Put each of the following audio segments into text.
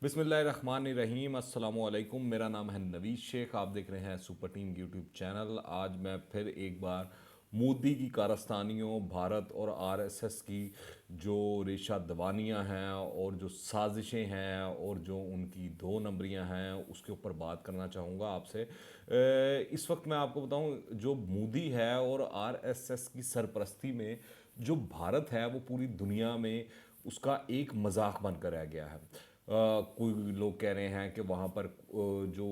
बिस्मिल्लाहिर्रहमानिर्रहीम अस्सलामुअलैकुम। मेरा नाम है नवीद शेख। आप देख रहे हैं सुपर टीम यूट्यूब चैनल। आज मैं फिर एक बार मोदी की कारस्तानियों, भारत और आरएसएस की जो रेशा दवानियाँ हैं और जो साजिशें हैं और जो उनकी दो नंबरियाँ हैं उसके ऊपर बात करना चाहूँगा आपसे। इस वक्त मैं आपको बताऊँ, जो मोदी है और आरएसएस की सरपरस्ती में जो भारत है वो पूरी दुनिया में उसका एक मजाक बनकर रह गया है। कोई लोग कह रहे हैं कि वहाँ पर जो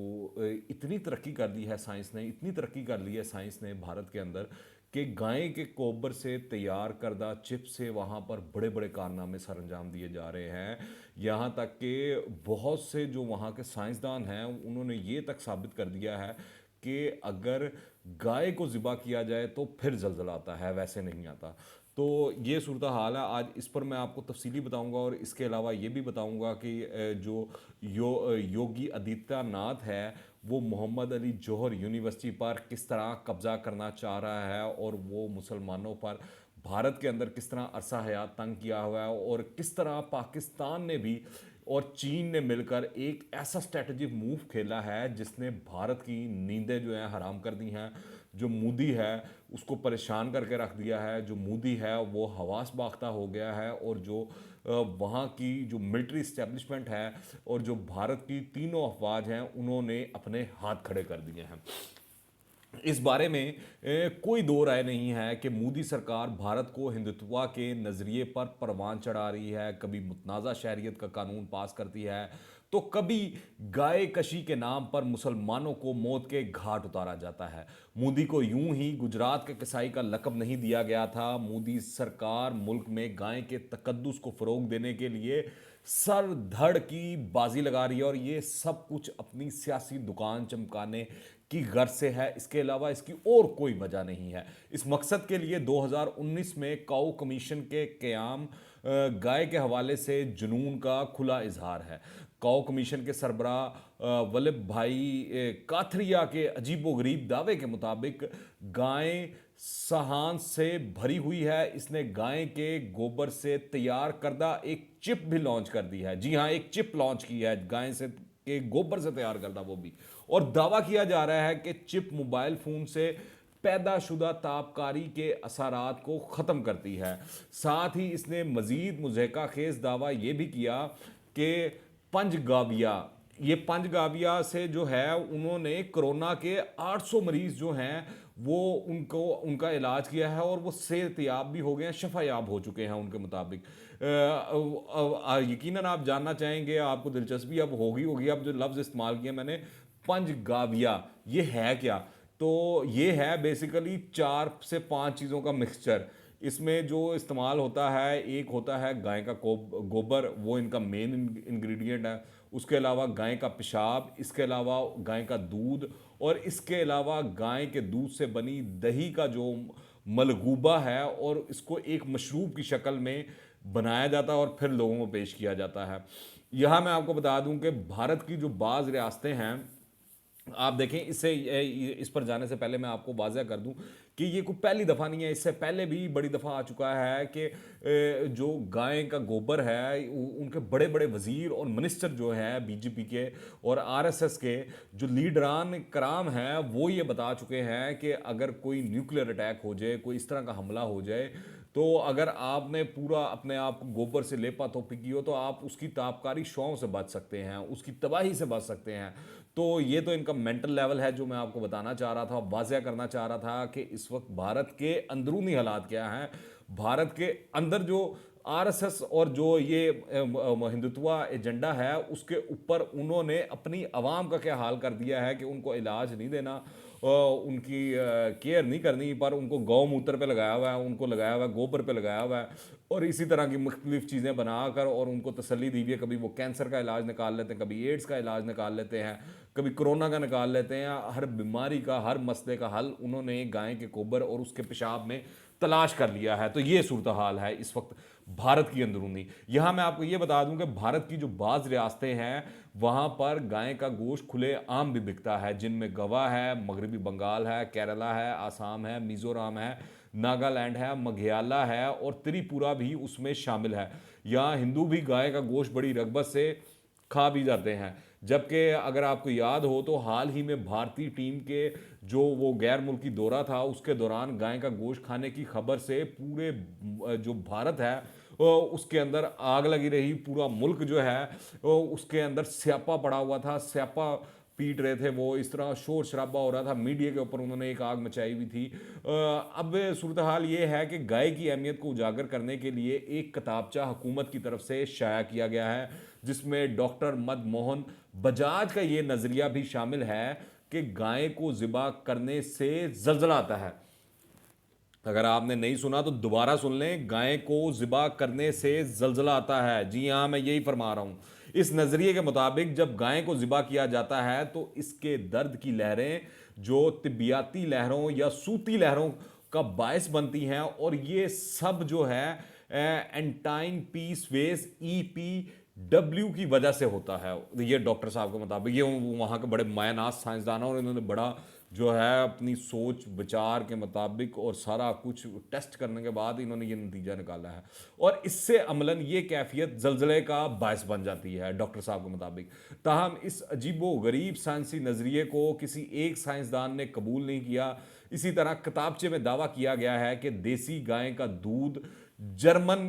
इतनी तरक्की कर दी है साइंस ने, इतनी तरक्की कर ली है साइंस ने भारत के अंदर कि गाय के गोबर से तैयार करदा चिप से वहाँ पर बड़े बड़े कारनामे सर अंजाम दिए जा रहे हैं। यहाँ तक कि बहुत से जो वहाँ के साइंसदान हैं उन्होंने ये तक साबित कर दिया है कि अगर गाय को ज़िबा किया जाए तो फिर जलजला आता है, वैसे नहीं आता। तो ये सूरत हाल है। आज इस पर मैं आपको तफसीली बताऊंगा और इसके अलावा ये भी बताऊंगा कि जो योगी आदित्यनाथ है वो मोहम्मद अली जौहर यूनिवर्सिटी पर किस तरह कब्जा करना चाह रहा है और वो मुसलमानों पर भारत के अंदर किस तरह अरसा हयात तंग किया हुआ है और किस तरह पाकिस्तान ने भी और चीन ने मिलकर एक ऐसा स्ट्रेटजिक मूव खेला है जिसने भारत की नींदें जो हैं हराम कर दी हैं। जो मोदी है उसको परेशान करके रख दिया है। जो मोदी है वो हवास बाख्ता हो गया है और जो वहाँ की जो मिलिट्री इस्टेब्लिशमेंट है और जो भारत की तीनों अफवाज हैं उन्होंने अपने हाथ खड़े कर दिए हैं। इस बारे में कोई दो राय नहीं है कि मोदी सरकार भारत को हिंदुत्व के नज़रिए पर परवान चढ़ा रही है। कभी मुतनाज़ा शहरियत का कानून पास करती है तो कभी गाय कशी के नाम पर मुसलमानों को मौत के घाट उतारा जाता है। मोदी को यूं ही गुजरात के कसाई का लक़ब नहीं दिया गया था। मोदी सरकार मुल्क में गाय के तकद्दुस को फ़रोग देने के लिए सर धड़ की बाजी लगा रही है और ये सब कुछ अपनी सियासी दुकान चमकाने की गर्ज से है। इसके अलावा इसकी और कोई वजह नहीं है। इस मकसद के लिए 2019 में काऊ कमीशन के क़याम गाय के हवाले से जुनून का खुला इजहार है। काऊ कमीशन के सरबराह वल्लभ भाई काथरिया के अजीबोगरीब दावे के मुताबिक गाय सहांस से भरी हुई है। इसने गाय के गोबर से तैयार करदा एक चिप भी लॉन्च कर दी है। जी हाँ, एक चिप लॉन्च की है गाय से के गोबर से तैयार करदा, वो भी। और दावा किया जा रहा है कि चिप मोबाइल फोन से पैदाशुदा तापकारी के असरात को ख़त्म करती है। साथ ही इसने मज़ीद मुज़हका खेज दावा ये भी किया कि पंजगाविया, ये पंजगाविया से जो है उन्होंने कोरोना के 800 मरीज जो हैं वो उनको उनका इलाज किया है और वो सेहतयाब भी हो गए हैं, शफायाब हो चुके हैं उनके मुताबिक। यकीनन आप जानना चाहेंगे, आपको दिलचस्पी अब होगी अब जो लफ्ज़ इस्तेमाल किया मैंने, पंचगाविया, ये है क्या? तो ये है बेसिकली 4 से 5 चीज़ों का मिक्सचर। इसमें जो इस्तेमाल होता है, एक होता है गाय का गोबर, वो इनका मेन इंग्रेडिएंट है। उसके अलावा गाय का पेशाब, इसके अलावा गाय का दूध और इसके अलावा गाय के दूध से बनी दही का जो मलगूबा है और इसको एक मशरूब की शक्ल में बनाया जाता है और फिर लोगों को पेश किया जाता है। यहाँ मैं आपको बता दूं कि भारत की जो बाज़ रियासतें हैं, आप देखें, इस पर जाने से पहले मैं आपको वाज़ह कर दूं कि ये कोई पहली दफ़ा नहीं है। इससे पहले भी बड़ी दफ़ा आ चुका है कि जो गाय का गोबर है उनके बड़े बड़े वज़ीर और मिनिस्टर जो हैं बीजेपी के और आरएसएस के जो लीडरान कराम हैं वो ये बता चुके हैं कि अगर कोई न्यूक्लियर अटैक हो जाए, कोई इस तरह का हमला हो जाए, तो अगर आपने पूरा अपने आप को गोबर से लेपा तोपी की हो तो आप उसकी तापकारी शौं से बच सकते हैं, उसकी तबाही से बच सकते हैं। तो ये तो इनका मेंटल लेवल है जो मैं आपको बताना चाह रहा था, वाज़ह करना चाह रहा था कि इस वक्त भारत के अंदरूनी हालात क्या हैं। भारत के अंदर जो आरएसएस और जो ये हिंदुत्व एजेंडा है उसके ऊपर उन्होंने अपनी आवाम का क्या हाल कर दिया है कि उनको इलाज नहीं देना, उनकी केयर नहीं करनी, पर उनको गौमूत्र पे लगाया हुआ है, उनको लगाया हुआ है गोबर पे लगाया हुआ है और इसी तरह की मुख्तलिफ चीज़ें बनाकर और उनको तसल्ली दी हुई है। कभी वो कैंसर का इलाज निकाल लेते हैं, कभी एड्स का इलाज निकाल लेते हैं, कभी कोरोना का निकाल लेते हैं। हर बीमारी का, हर मसले का हल उन्होंने गाय के गोबर और उसके पेशाब में तलाश कर लिया है। तो ये सूरत हाल है इस वक्त भारत की अंदरूनी। यहाँ मैं आपको ये बता दूं कि भारत की जो बाज़ रियासतें हैं वहाँ पर गाय का गोश्त खुले आम भी बिकता है, जिनमें गोवा है, मगरबी बंगाल है, केरला है, आसाम है, मिज़ोरम है, नागालैंड है, मेघालय है और त्रिपुरा भी उसमें शामिल है। यहाँ हिंदू भी गाय का गोश्त बड़ी रगबत से खा भी जाते हैं। जबकि अगर आपको याद हो तो हाल ही में भारतीय टीम के जो वो गैर मुल्की दौरा था उसके दौरान गाय का गोश्त खाने की खबर से पूरे जो भारत है उसके अंदर आग लगी रही। पूरा मुल्क जो है उसके अंदर स्यापा पड़ा हुआ था, स्यापा पीट रहे थे वो, इस तरह शोर शराबा हो रहा था, मीडिया के ऊपर उन्होंने एक आग मचाई हुई थी। अब सूरत हाल ये है कि गाय की अहमियत को उजागर करने के लिए एक किताबचा हुकूमत की तरफ से शाया किया गया है, जिसमें डॉक्टर मनमोहन बजाज का ये नज़रिया भी शामिल है कि गाय को ज़िबा करने से जल्जला आता है। अगर आपने नहीं सुना तो दोबारा सुन लें, गाय को ज़िबा करने से जल्जला आता है। जी हाँ, मैं यही फरमा रहा हूँ। इस नज़रिए के मुताबिक जब गाय को ज़िबा किया जाता है तो इसके दर्द की लहरें जो तिब्बियाती लहरों या सूती लहरों का बायस बनती हैं, और ये सब जो है एंटाइन पीस वेस EPW की वजह से होता है। ये डॉक्टर साहब के मुताबिक, ये वहाँ के बड़े मायानास साइंसदान और इन्होंने बड़ा जो है अपनी सोच विचार के मुताबिक और सारा कुछ टेस्ट करने के बाद इन्होंने ये नतीजा निकाला है, और इससे अमलन ये कैफियत जल्जले का बायस बन जाती है डॉक्टर साहब के मुताबिक। ताहम इस अजीबो गरीब साइंसी नज़रिए को किसी एक साइंसदान ने कबूल नहीं किया। इसी तरह किताबचे में दावा किया गया है कि देसी गाय का दूध जर्मन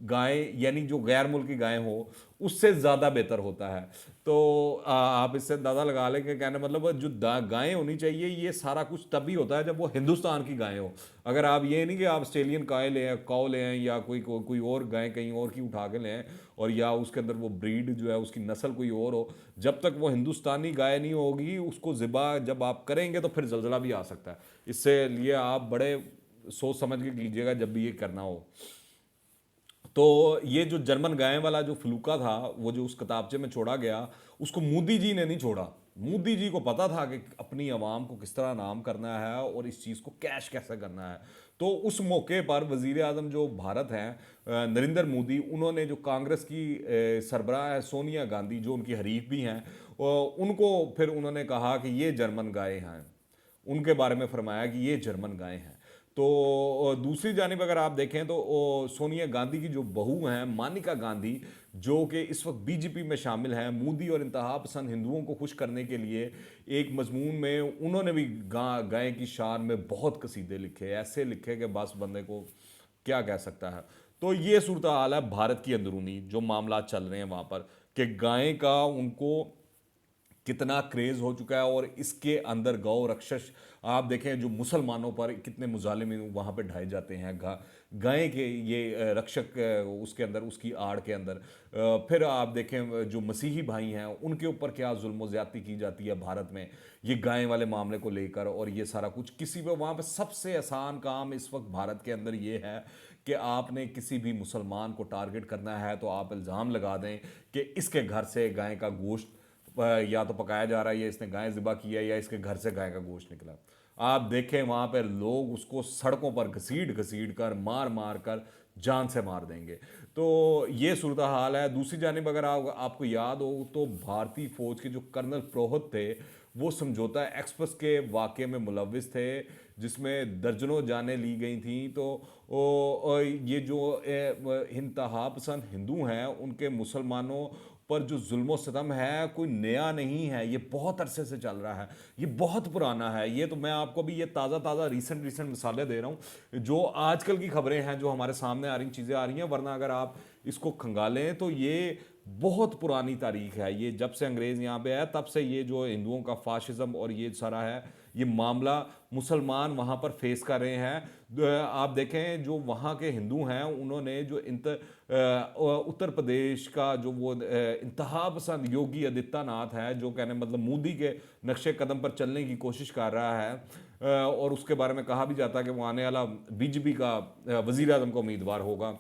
गाय यानी जो गैर मुल्की गाय हो उससे ज़्यादा बेहतर होता है। तो आप इससे अंदाज़ा लगा लें कि कहने मतलब जो गायें होनी चाहिए ये सारा कुछ तभी होता है जब वो हिंदुस्तान की गायें हो। अगर आप ये नहीं कि आप ऑस्ट्रेलियन गाय ले आए, काऊ ले आए, या कोई और गाय कहीं और की उठा के ले आए, और या उसके अंदर वो ब्रीड जो है उसकी नस्ल कोई और हो, जब तक वो हिंदुस्तानी गाय नहीं होगी उसको ज़िबा जब आप करेंगे तो फिर जल्जला भी आ सकता है। इससे लिए आप बड़े सोच समझ के कीजिएगा जब भी ये करना हो। तो ये जो जर्मन गाय वाला जो फलूका था वो जो उस किताबचे में छोड़ा गया, उसको मोदी जी ने नहीं छोड़ा। मोदी जी को पता था कि अपनी आवाम को किस तरह नाम करना है और इस चीज़ को कैश कैसे करना है। तो उस मौके पर वज़ीर आज़म जो भारत हैं नरेंद्र मोदी, उन्होंने जो कांग्रेस की सरबराह है सोनिया गांधी जो उनकी हरीफ भी हैं, उनको फिर उन्होंने कहा कि ये जर्मन गाय हैं, उनके बारे में फरमाया कि ये जर्मन गाय हैं। तो दूसरी जानिब अगर आप देखें तो सोनिया गांधी की जो बहू हैं मानिका गांधी, जो कि इस वक्त बीजेपी में शामिल हैं, मोदी और इंतहा पसंद हिंदुओं को खुश करने के लिए एक मजमून में उन्होंने भी गाय की शान में बहुत कसीदे लिखे, ऐसे लिखे कि बस बंदे को क्या कह सकता है। तो ये सूरत हाल है भारत की अंदरूनी जो मामला चल रहे हैं वहाँ पर, कि गाय का उनको कितना क्रेज हो चुका है, और इसके अंदर गौ रक्षस आप देखें जो मुसलमानों पर कितने मुजालिम वहाँ पे ढाए जाते हैं, गाय के ये रक्षक उसके अंदर उसकी आड़ के अंदर। फिर आप देखें जो मसीही भाई हैं उनके ऊपर क्या जुल्म ज़्यादती की जाती है भारत में ये गाय वाले मामले को लेकर, और ये सारा कुछ किसी पे वहाँ पे सबसे आसान काम इस वक्त भारत के अंदर ये है कि आपने किसी भी मुसलमान को टारगेट करना है तो आप इल्ज़ाम लगा दें कि इसके घर से गाय का गोश्त या तो पकाया जा रहा है, या इसने गाय ज़िबा किया, या इसके घर से गाय का गोश्त निकला। आप देखें वहाँ पर लोग उसको सड़कों पर घसीट घसीट कर मार मार कर जान से मार देंगे। तो ये सूरत हाल है। दूसरी जानिब अगर आपको याद हो तो भारतीय फ़ौज के जो कर्नल प्रोहित थे वो समझौता एक्सप्रेस के वाक़े में मुलविस थे, जिसमें दर्जनों जानें ली गई थी। तो ये जो इंतहा पसंद हिंदू हैं उनके मुसलमानों पर जो जुल्म सितम है कोई नया नहीं है, ये बहुत अरसे से चल रहा है, ये बहुत पुराना है। ये तो मैं आपको भी ये ताज़ा रीसेंट मिसालें दे रहा हूँ जो आजकल की खबरें हैं जो हमारे सामने आ रही चीज़ें आ रही हैं, वरना अगर आप इसको खंगालें तो ये बहुत पुरानी तारीख है। ये जब से अंग्रेज़ यहाँ पे आया तब से ये जो हिंदुओं का फाशिज़म और ये सारा है, ये मामला मुसलमान वहाँ पर फेस कर रहे हैं। आप देखें जो वहाँ के हिंदू हैं उन्होंने जो उत्तर प्रदेश का जो वो इंतहा पसंद योगी आदित्यनाथ है, जो कहने मतलब मोदी के नक्शे कदम पर चलने की कोशिश कर रहा है, और उसके बारे में कहा भी जाता है कि वो आने वाला बीजेपी का वज़ीर आज़म का उम्मीदवार होगा।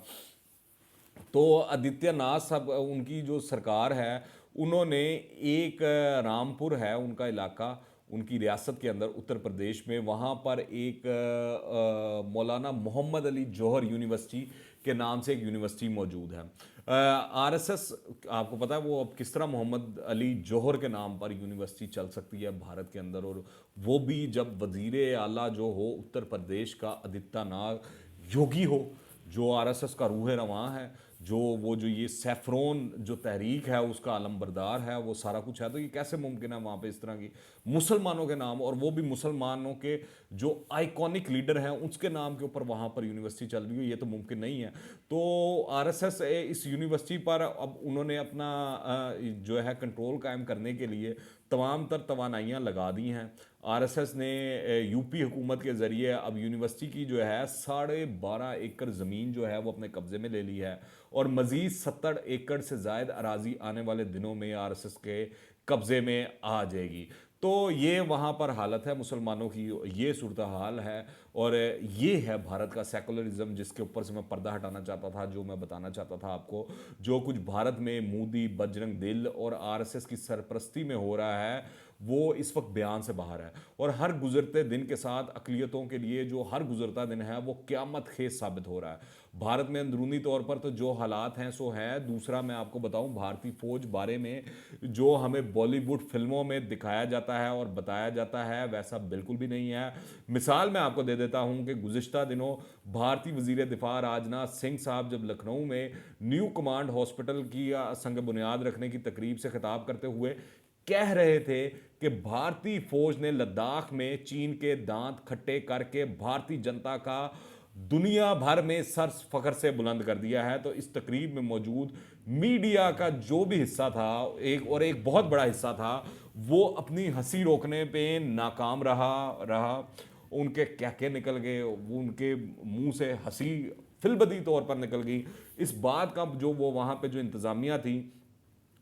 तो आदित्यनाथ सब उनकी जो सरकार है उन्होंने एक रामपुर है उनका इलाका, उनकी रियासत के अंदर उत्तर प्रदेश में, वहाँ पर एक मौलाना मोहम्मद अली जौहर यूनिवर्सिटी के नाम से एक यूनिवर्सिटी मौजूद है। आरएसएस आपको पता है वो अब किस तरह मोहम्मद अली जौहर के नाम पर यूनिवर्सिटी चल सकती है भारत के अंदर, और वो भी जब वज़ीर आला जो हो उत्तर प्रदेश का आदित्यनाथ योगी हो, जो आरएसएस का रूह रवां है, जो वो जो ये सैफरोन जो तहरीक है उसका अलमबरदार है, वो सारा कुछ है। तो ये कैसे मुमकिन है वहाँ पे इस तरह की मुसलमानों के नाम, और वो भी मुसलमानों के जो आइकॉनिक लीडर हैं उसके नाम के ऊपर वहाँ पर यूनिवर्सिटी चल रही है? ये तो मुमकिन नहीं है। तो आरएसएस इस यूनिवर्सिटी पर अब उन्होंने अपना जो है कंट्रोल कायम करने के लिए तमाम तर तवानाइयाँ लगा दी हैं। आरएसएस ने यूपी हुकूमत के ज़रिए अब यूनिवर्सिटी की जो है 12.5 एकड़ ज़मीन जो है वो अपने कब्ज़े में ले ली है, और मज़ीद 70 एकड़ से ज़ायद अराजी आने वाले दिनों में आरएसएस के कब्ज़े में आ जाएगी। तो ये वहाँ पर हालत है मुसलमानों की, ये सूरत हाल है। और ये है भारत का सेकुलरिज्म, जिसके ऊपर से मैं पर्दा हटाना चाहता था, जो मैं बताना चाहता था आपको। जो कुछ भारत में मोदी, बजरंग दल और आरएसएस की सरपरस्ती में हो रहा है वो इस वक्त बयान से बाहर है, और हर गुजरते दिन के साथ अकलियतों के लिए जो हर गुजरता दिन है वो क़यामत खेज साबित हो रहा है। भारत में अंदरूनी तौर पर तो जो हालात हैं सो हैं। दूसरा मैं आपको बताऊं, भारतीय फौज बारे में जो हमें बॉलीवुड फिल्मों में दिखाया जाता है और बताया जाता है वैसा बिल्कुल भी नहीं है। मिसाल मैं आपको दे देता हूं कि गुज़िश्ता दिनों भारतीय वज़ीर दिफा राजनाथ सिंह साहब जब लखनऊ में न्यू कमांड हॉस्पिटल की संग बुनियाद रखने की तकरीब से खिताब करते हुए कह रहे थे कि भारतीय फौज ने लद्दाख में चीन के दांत खट्टे करके भारतीय जनता का दुनिया भर में सर फखर से बुलंद कर दिया है। तो इस तकरीब में मौजूद मीडिया का जो भी हिस्सा था, एक बहुत बड़ा हिस्सा था, वो अपनी हंसी रोकने पे नाकाम रहा। उनके कहके निकल गए, वो उनके मुंह से हंसी फिलबदी तौर पर निकल गई। इस बात का जो वो वहाँ पे जो इंतज़ामिया थी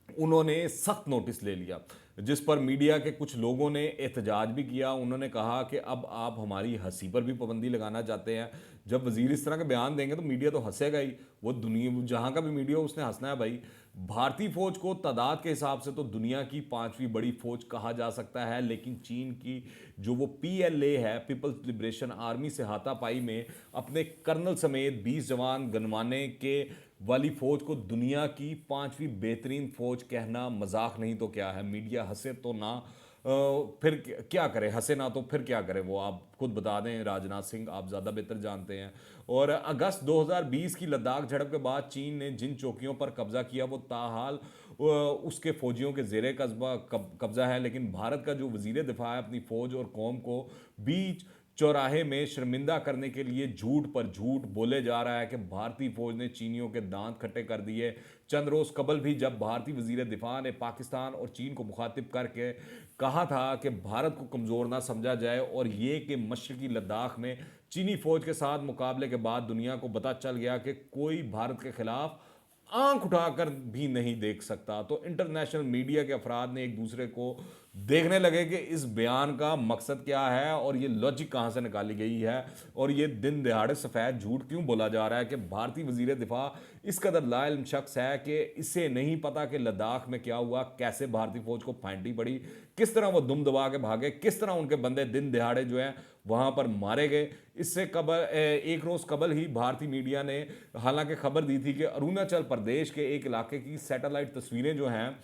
उन्होंने सख्त नोटिस ले लिया, जिस पर मीडिया के कुछ लोगों ने एहतजाज भी किया। उन्होंने कहा कि अब आप हमारी हंसी पर भी पाबंदी लगाना चाहते हैं। जब वजीर इस तरह के बयान देंगे तो मीडिया तो हंसेगा ही, वो दुनिया जहाँ का भी मीडिया हो उसने हंसना है भाई। भारतीय फौज को तादाद के हिसाब से तो दुनिया की 5वीं बड़ी फौज कहा जा सकता है, लेकिन चीन की जो वो पीएलए है, पीपल्स लिबरेशन आर्मी से हाथापाई में अपने कर्नल समेत 20 जवान गनवाने के वाली फौज को दुनिया की 5वीं बेहतरीन फौज कहना मजाक नहीं तो क्या है। मीडिया हंसे तो ना, फिर क्या करे, हंसे ना तो फिर क्या करे, वो आप खुद बता दें राजनाथ सिंह, आप ज़्यादा बेहतर जानते हैं। और अगस्त 2020 की लद्दाख झड़प के बाद चीन ने जिन चौकियों पर कब्जा किया वो ताहाल उसके फौजियों के जेर कब्जा है। लेकिन भारत का जो वजीर दिफा है अपनी फौज और कौम को बीच चौराहे में शर्मिंदा करने के लिए झूठ पर झूठ बोले जा रहा है कि भारतीय फौज ने चीनियों के दांत खट्टे कर दिए। चंद रोज कबल भी जब भारतीय वजीर दिफा ने पाकिस्तान और चीन को मुखातिब करके कहा था कि भारत को कमज़ोर ना समझा जाए, और ये कि मशरकी लद्दाख में चीनी फौज के साथ मुकाबले के बाद दुनिया को पता चल गया कि कोई भारत के खिलाफ आंख उठाकर भी नहीं देख सकता। तो इंटरनेशनल मीडिया के अफराद ने एक दूसरे को देखने लगे कि इस बयान का मकसद क्या है और ये लॉजिक कहाँ से निकाली गई है, और ये दिन दिहाड़े सफ़ेद झूठ क्यों बोला जा रहा है कि भारतीय वजीर दिफा इस कदर लाइल्म शख्स है कि इसे नहीं पता कि लद्दाख में क्या हुआ, कैसे भारतीय फौज को फांटी पड़ी, किस तरह वो दुम दबा के भागे, किस तरह उनके बंदे दिन दिहाड़े जो है वहाँ पर मारे गए। इससे कबल एक रोज़ कबल ही भारतीय मीडिया ने हालांकि खबर दी थी कि अरुणाचल प्रदेश के एक इलाके की सैटेलाइट तस्वीरें जो हैं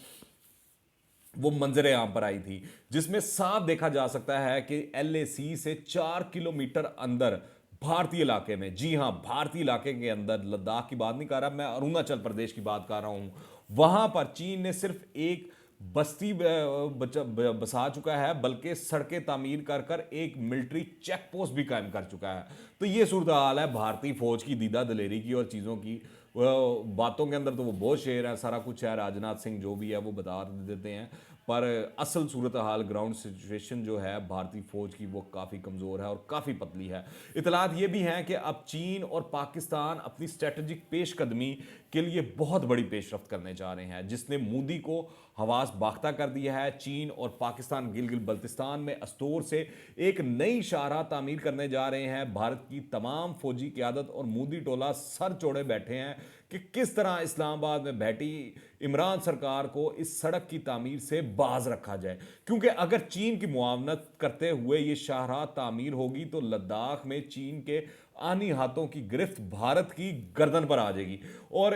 वो मंजरे आम पर आई थी, जिसमें साफ देखा जा सकता है कि एलएसी से 4 किलोमीटर अंदर भारतीय इलाके में, जी हां भारतीय इलाके के अंदर, लद्दाख की बात नहीं कर रहा मैं, अरुणाचल प्रदेश की बात कर रहा हूं, वहां पर चीन ने सिर्फ एक बस्ती बसा चुका है, बल्कि सड़कें तामीर कर कर एक मिलिट्री चेक पोस्ट भी कायम कर चुका है। तो ये सूरत हाल है भारतीय फौज की दीदा दलेरी की और चीज़ों की। बातों के अंदर तो वो बहुत शेर है, सारा कुछ है, राजनाथ सिंह जो भी है वो बता देते हैं, पर असल सूरत हाल ग्राउंड सिचुएशन जो है भारतीय फौज की वो काफ़ी कमज़ोर है और काफ़ी पतली है। इतलात ये भी हैं कि अब चीन और पाकिस्तान अपनी स्ट्रेटजिक पेशकदमी के लिए बहुत बड़ी पेशरफ्त करने जा रहे हैं, जिसने मोदी को हवास बाख्ता कर दिया है। चीन और पाकिस्तान गिलगित बल्तिस्तान में अस्तोर से एक नई शाहराह तामीर करने जा रहे हैं। भारत की तमाम फौजी क़यादत और मोदी टोला सर चोड़े बैठे हैं कि किस तरह इस्लामाबाद में बैठी इमरान सरकार को इस सड़क की तामीर से बाज रखा जाए, क्योंकि अगर चीन की मुआवनत करते हुए ये शाहराह तामीर होगी तो लद्दाख में चीन के आनी हाथों की गिरफ्त भारत की गर्दन पर आ जाएगी और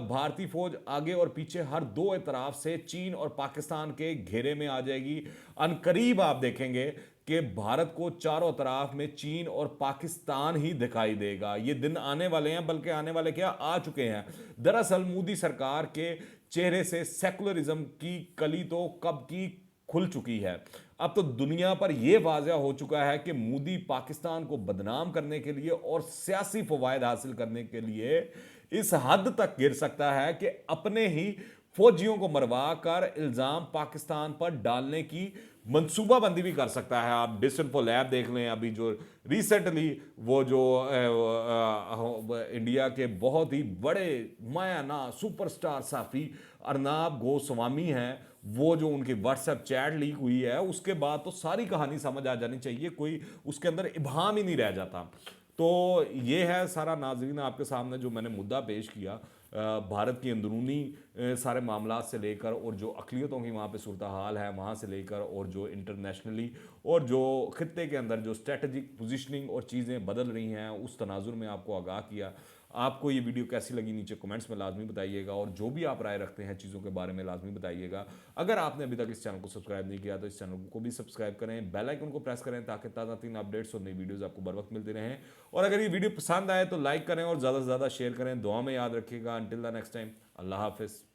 भारतीय फौज आगे और पीछे हर दो तरफ से चीन और पाकिस्तान के घेरे में आ जाएगी। अनकरीब आप देखेंगे कि भारत को चारों तरफ में चीन और पाकिस्तान ही दिखाई देगा। ये दिन आने वाले हैं, बल्कि आने वाले क्या आ चुके हैं। दरअसल मोदी सरकार के चेहरे से सेकुलरिज्म की कली तो कब की खुल चुकी है। अब तो दुनिया पर यह वाज़ह हो चुका है कि मोदी पाकिस्तान को बदनाम करने के लिए और सियासी फवायद हासिल करने के लिए इस हद तक गिर सकता है कि अपने ही फौजियों को मरवा कर इल्जाम पाकिस्तान पर डालने की मंसूबाबंदी भी कर सकता है। आप डिसइंफो लैब देख लें, अभी जो रिसेंटली वो जो इंडिया के बहुत ही बड़े मायाना सुपरस्टार साफी अर्नाब गोस्वामी हैं, वो जो उनकी व्हाट्सएप चैट लीक हुई है उसके बाद तो सारी कहानी समझ आ जानी चाहिए, कोई उसके अंदर इबाहम ही नहीं रह जाता। तो ये है सारा नाज़रीन आपके सामने जो मैंने मुद्दा पेश किया, भारत की अंदरूनी सारे मामला से लेकर और जो अक़लियतों की वहाँ पे सूरत हाल है वहाँ से लेकर और जो इंटरनेशनली और जो ख़ित्ते के अंदर जो स्ट्रेटजिक पोजीशनिंग और चीज़ें बदल रही हैं उस तनाजुर में आपको आगाह किया। आपको ये वीडियो कैसी लगी नीचे कमेंट्स में लाजमी बताइएगा और जो भी आप राय रखते हैं चीज़ों के बारे में लाजमी बताइएगा। अगर आपने अभी तक इस चैनल को सब्सक्राइब नहीं किया तो इस चैनल को भी सब्सक्राइब करें, बेल आइकन को प्रेस करें ताकि ताज़ा तीन अपडेट्स और नई वीडियोज़ आपको बर वक्त मिलती रहें। और अगर ये वीडियो पसंद आए तो लाइक करें और ज़्यादा से ज़्यादा शेयर करें। दुआ में याद रखिएगा। अंटिल द नेक्स्ट टाइम, अल्लाह हाफिज़।